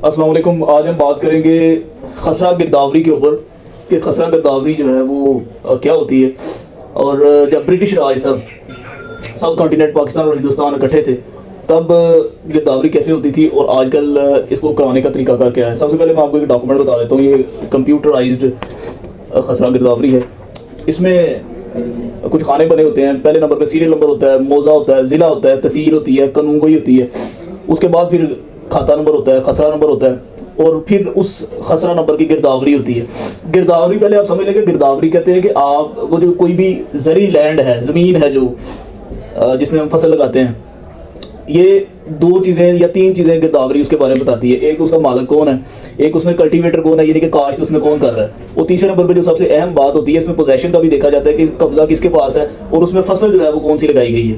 السلام علیکم. آج ہم بات کریں گے خسرہ گرداوری کے اوپر کہ خسرہ گرداوری جو ہے وہ کیا ہوتی ہے. اور جب برٹش راج تھا, سب کانٹیننٹ پاکستان اور ہندوستان اکٹھے تھے, تب گرداوری کیسے ہوتی تھی اور آج کل اس کو کرانے کا طریقہ کار کیا ہے. سب سے پہلے میں آپ کو ایک ڈاکومنٹ بتا دیتا ہوں. یہ کمپیوٹرائزڈ خسرہ گرداوری ہے. اس میں کچھ خانے بنے ہوتے ہیں. پہلے نمبر پہ سیریل نمبر ہوتا ہے, موضع ہوتا ہے, ضلع ہوتا ہے, تحصیل ہوتی ہے, قانون گوئی ہوتی ہے. اس کے بعد پھر کھاتہ نمبر ہوتا ہے, خسرہ نمبر ہوتا ہے, اور پھر اس خسرہ نمبر کی گرداوری ہوتی ہے. گرداوری پہلے آپ سمجھ لیں کہ گرداوری کہتے ہیں کہ آپ وہ جو کوئی بھی زرعی لینڈ ہے, زمین ہے جو جس میں ہم فصل لگاتے ہیں, یہ دو چیزیں یا تین چیزیں گرداوری اس کے بارے میں بتاتی ہے. ایک اس کا مالک کون ہے, ایک اس میں کلٹیویٹر کون ہے, یعنی کہ کاشت اس میں کون کر رہا ہے. اور تیسرے نمبر پہ جو سب سے اہم بات ہوتی ہے, اس میں پوزیشن کا بھی دیکھا جاتا ہے کہ قبضہ کس کے پاس ہے اور اس میں فصل جو ہے وہ کون سی لگائی گئی ہے.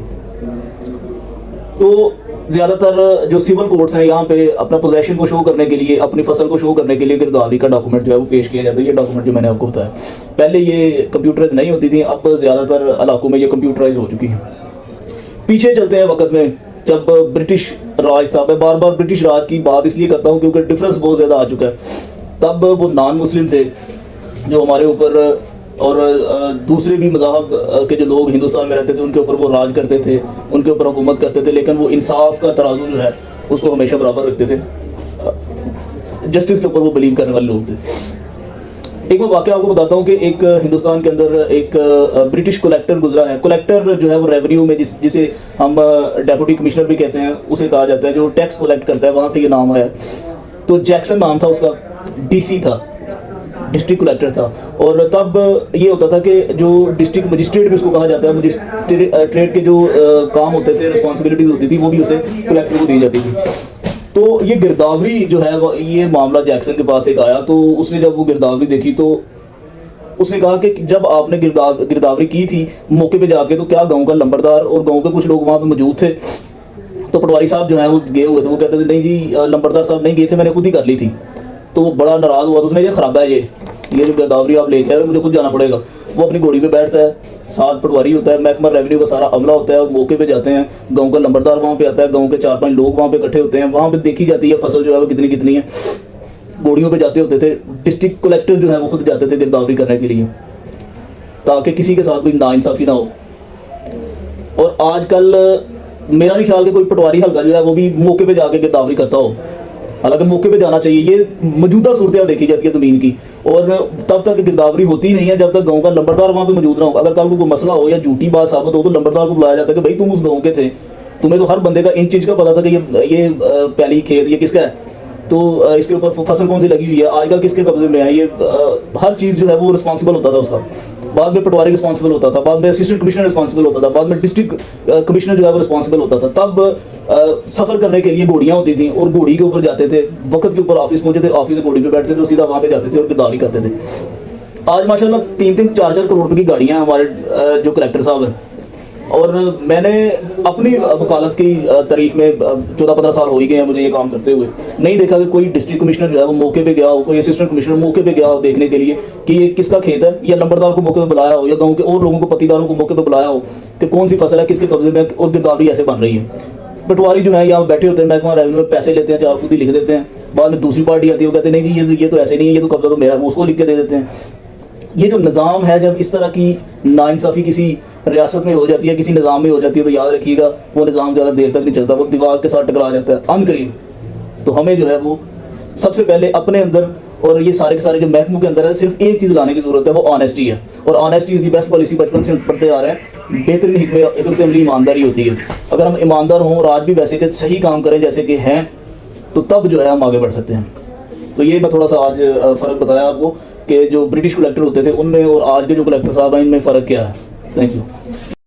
تو زیادہ تر جو سول کورٹس ہیں یہاں پہ اپنا پوزیشن کو شو کرنے کے لیے, اپنی فصل کو شو کرنے کے لیے گرداوری کا ڈاکومنٹ جو ہے وہ پیش کیا جاتا ہے. یہ ڈاکومنٹ جو میں نے آپ کو بتایا, پہلے یہ کمپیوٹرائز نہیں ہوتی تھیں, اب زیادہ تر علاقوں میں یہ کمپیوٹرائز ہو چکی ہیں. پیچھے چلتے ہیں وقت میں, جب برٹش راج تھا. میں بار بار برٹش راج کی بات اس لیے کرتا ہوں کیونکہ ڈفرینس بہت زیادہ آ چکا ہے. تب وہ نان مسلم تھے جو ہمارے اوپر, اور دوسرے بھی مذاہب کے جو لوگ ہندوستان میں رہتے تھے ان کے اوپر وہ راج کرتے تھے, ان کے اوپر حکومت کرتے تھے, لیکن وہ انصاف کا ترازو جو ہے اس کو ہمیشہ برابر رکھتے تھے. جسٹس کے اوپر وہ بلیو کرنے والے لوگ تھے. ایک میں واقعہ آپ کو بتاتا ہوں کہ ایک ہندوستان کے اندر ایک برٹش کلیکٹر گزرا ہے. کلیکٹر جو ہے وہ ریونیو میں جسے ہم ڈیپوٹی کمشنر بھی کہتے ہیں اسے کہا جاتا ہے, جو ٹیکس کلیکٹ کرتا ہے, وہاں سے یہ نام آیا. تو جیکسن نام تھا اس کا, ڈی سی تھا, ڈسٹرکٹ کلیکٹر تھا. اور تب یہ ہوتا تھا کہ جو ڈسٹرکٹ مجسٹریٹ بھی اس کو کہا جاتا ہے, مجسٹریٹ کے جو کام ہوتے تھے, رسپانسبلٹیز ہوتی تھی, وہ بھی اسے کلیکٹر کو دی جاتی تھی. تو یہ گرداوری جو ہے یہ معاملہ جیکسن کے پاس ایک آیا. تو اس نے جب وہ گرداوری دیکھی تو اس نے کہا کہ جب آپ نے گرداوری کی تھی موقع پہ جا کے, تو کیا گاؤں کا لمبردار اور گاؤں کے کچھ لوگ وہاں پہ موجود تھے؟ تو پٹواری صاحب جو ہیں وہ گئے ہوئے تھے. وہ کہتے تھے نہیں جی لمبردار صاحب نہیں گئے تھے, میں نے خود ہی کر لی تھی. تو وہ بڑا ناراض ہوا. تو اس نے یہ خراب ہے, یہ جو گرداوری آپ لے کے آئے, مجھے خود جانا پڑے گا. وہ اپنی گھوڑی پہ بیٹھتا ہے, ساتھ پٹواری ہوتا ہے, محکمہ ریونیو کا سارا عملہ ہوتا ہے, اور موقع پہ جاتے ہیں. گاؤں کا لمبردار وہاں پہ آتا ہے, گاؤں کے 4-5 لوگ وہاں پہ اکٹھے ہوتے ہیں. وہاں پہ دیکھی جاتی ہے فصل جو ہے وہ کتنی ہے. گھوڑیوں پہ جاتے ہوتے تھے. ڈسٹرکٹ کلیکٹر جو ہے وہ خود جاتے تھے گرداوری کرنے کے لیے, تاکہ کسی کے ساتھ کوئی ناانصافی نہ ہو. اور آج کل میرا نہیں خیال کہ کوئی پٹواری حلقہ جو ہے وہ بھی موقع پہ جا کے گرداوری کرتا ہو. حالانکہ موقع پہ جانا چاہیے. یہ موجودہ صورتحال دیکھی جاتی ہے زمین کی, اور تب تک گرداوری ہوتی نہیں ہے جب تک گاؤں کا لمبردار وہاں پہ موجود نہ ہو. اگر کل کو کوئی مسئلہ ہو یا جھوٹی بات ثابت ہو تو لمبردار کو بلایا جاتا ہے کہ بھائی تم اس گاؤں کے تھے, تمہیں تو ہر بندے کا انچ انچ کا پتا تھا کہ یہ پہلی کھیت یہ کس کا ہے, تو اس کے اوپر فصل کون سی لگی ہوئی ہے, آج کل کس کے قبضے میں ہے. یہ ہر چیز جو ہے وہ رسپانسبل ہوتا تھا اس کا. بعد میں پٹواری رسپانسبل ہوتا تھا, بعد میں اسسٹنٹ کمشنر رسپانسبل ہوتا تھا, بعد میں ڈسٹرکٹ کمشنر جو ہے وہ رسپانسبل ہوتا تھا. تب سفر کرنے کے لیے گھوڑیاں ہوتی تھیں, اور گھوڑی کے اوپر جاتے تھے, وقت کے اوپر آفس پہنچے تھے, آفس سے گھوڑی پہ بیٹھتے تھے اور سیدھا وہاں پہ جاتے تھے اور گرداوری کرتے تھے. آج ماشاءاللہ 3-4 کروڑ روپے کی گاڑیاں ہیں ہمارے جو کلیکٹر صاحب ہیں. اور میں نے اپنی وکالت کی تاریخ میں 14-15 سال ہو ہی گئے ہیں مجھے یہ کام کرتے ہوئے, نہیں دیکھا کہ کوئی ڈسٹرکٹ کمشنر جو ہے وہ موقع پہ گیا ہو, کوئی اسسٹنٹ کمشنر موقع پہ گیا ہو دیکھنے کے لیے کہ یہ کس کا کھیت ہے, یا لمبردار کو موقع پہ بلایا ہو, یا گاؤں کے اور لوگوں کو پتیداروں کو موقع پہ بلایا ہو کہ کون سی فصل ہے کس کے قبضے میں, اور گرداوری ایسے بن رہی ہے. پٹواری جو ہے یہاں بیٹھے ہوتے ہیں, محکمہ ریونیو میں پیسے لیتے ہیں, 4 خود ہی لکھ دیتے ہیں. بعد میں دوسری پارٹی آتی ہے, وہ کہتے ہیں نہیں جی یہ تو ایسے نہیں ہے, یہ تو قبضہ تو میرا, اس کو لکھ کے دے دیتے ہیں. یہ جو نظام ہے, جب اس طرح کی ناانصافی کسی ریاست میں ہو جاتی ہے, کسی نظام میں ہو جاتی ہے, تو یاد رکھیے گا وہ نظام زیادہ دیر تک نہیں چلتا, وہ دیوار کے ساتھ ٹکرا جاتا ہے ان قریب. تو ہمیں جو ہے وہ سب سے پہلے اپنے اندر اور یہ سارے کے سارے جو محکموں کے اندر ہے, صرف ایک چیز لانے کی ضرورت ہے, وہ آنیسٹی ہے. اور honesty is the best policy. بچپن سے پڑھتے آ رہے ہیں, بہترین حکمت عملی ایمانداری ہوتی ہے. اگر ہم ایماندار ہوں اور آج بھی ویسے کہ صحیح کام کریں جیسے کہ ہیں, تو تب جو ہے ہم آگے بڑھ سکتے ہیں. تو یہ میں تھوڑا سا آج فرق بتایا آپ کو کہ جو برٹش کلیکٹر ہوتے تھے ان میں اور آج کے جو کلیکٹر صاحب ہیں ان میں فرق کیا ہے. Thank you.